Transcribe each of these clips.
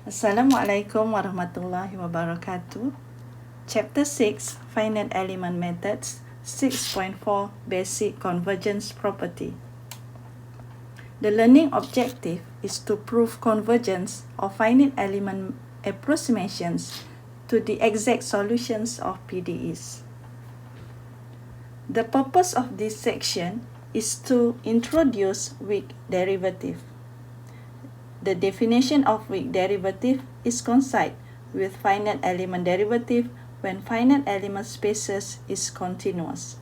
Assalamualaikum warahmatullahi wabarakatuh. Chapter 6, Finite Element Methods, 6.4, Basic Convergence Property. The learning objective is to prove convergence of finite element approximations to the exact solutions of PDEs. The purpose of this section is to introduce weak derivative. The definition of weak derivative is concise with finite element derivative when finite element spaces is continuous.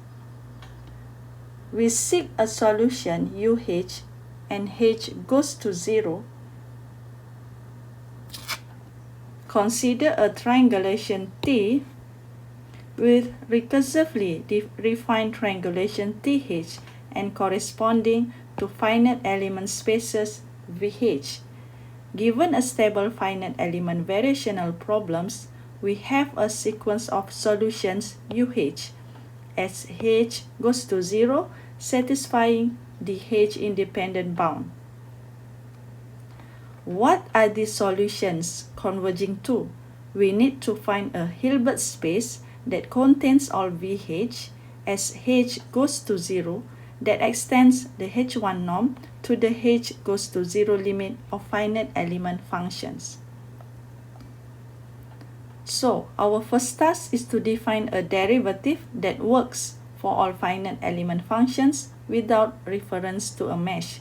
We seek a solution UH and H goes to 0. Consider a triangulation T with recursively refined triangulation TH and corresponding to finite element spaces VH. Given a stable finite element variational problems, we have a sequence of solutions UH as H goes to 0, satisfying the H independent bound. What are these solutions converging to? We need to find a Hilbert space that contains all VH as H goes to 0 that extends the H1 norm to the H goes to 0 limit of finite element functions. So, our first task is to define a derivative that works for all finite element functions without reference to a mesh.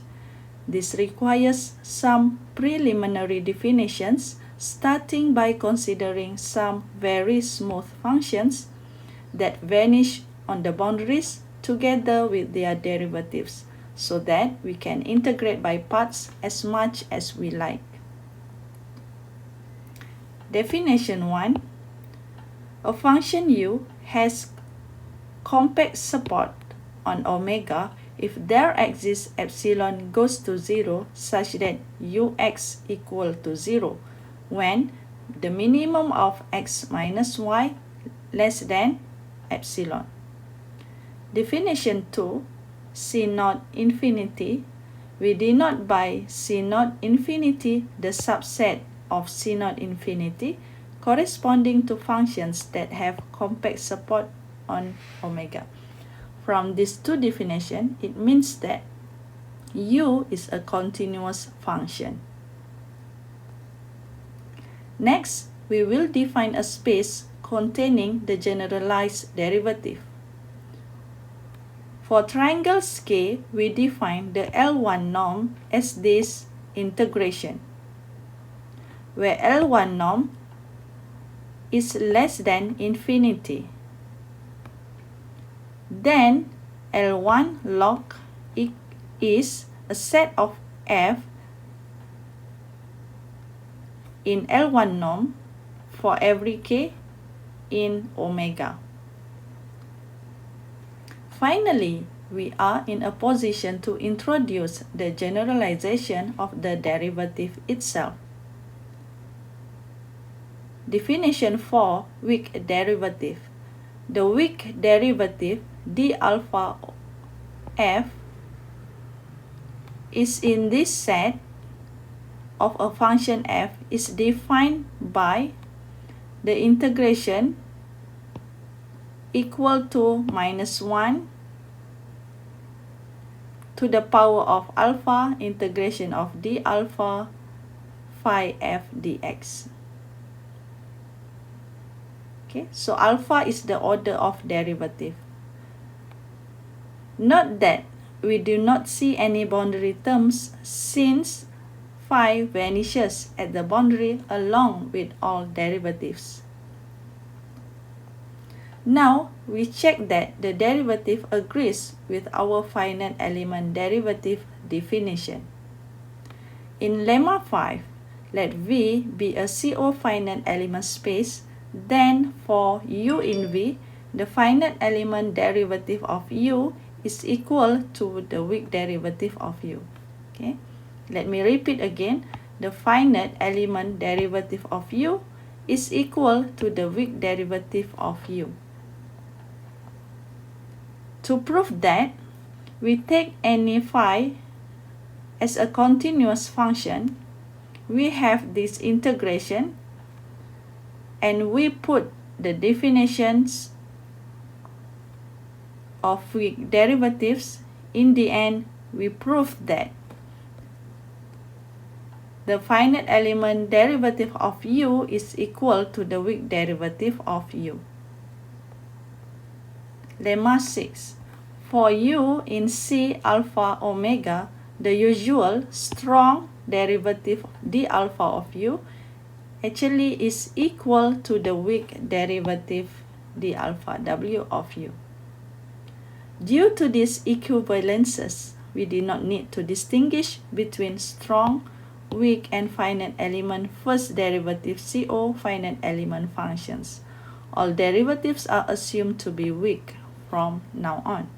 This requires some preliminary definitions, starting by considering some very smooth functions that vanish on the boundaries together with their derivatives, so that we can integrate by parts as much as we like. Definition 1. A function U has compact support on omega if there exists epsilon goes to 0 such that Ux equal to 0 when the minimum of x minus y less than epsilon. Definition 2, C0 infinity. We denote by C0 infinity the subset of C0 infinity corresponding to functions that have compact support on omega. From these two definitions, it means that U is a continuous function. Next, we will define a space containing the generalized derivative. For triangles K, we define the L1 norm as this integration, where L1 norm is less than infinity. Then L1 log is a set of F in L1 norm for every K in omega. Finally, we are in a position to introduce the generalization of the derivative itself. Definition 4, weak derivative. The weak derivative d alpha f is in this set of a function f is defined by the integration equal to -1 to the power of alpha integration of d alpha phi f dx. Okay, so alpha is the order of derivative. Note that we do not see any boundary terms since phi vanishes at the boundary along with all derivatives. Now, we check that the derivative agrees with our finite element derivative definition. In lemma 5, let V be a CO finite element space. Then for U in V, the finite element derivative of U is equal to the weak derivative of U. Okay, let me repeat again. The finite element derivative of U is equal to the weak derivative of U. To prove that, we take any phi as a continuous function we have this integration and we put the definitions of weak derivatives. In the end, we proved that the finite element derivative of u is equal to the weak derivative of u. Lemma 6. For u in C alpha omega, the usual strong derivative d alpha of u actually is equal to the weak derivative d alpha w of u. Due to these equivalences, we did not need to distinguish between strong, weak, and finite element first derivative CO finite element functions. All derivatives are assumed to be weak from now on.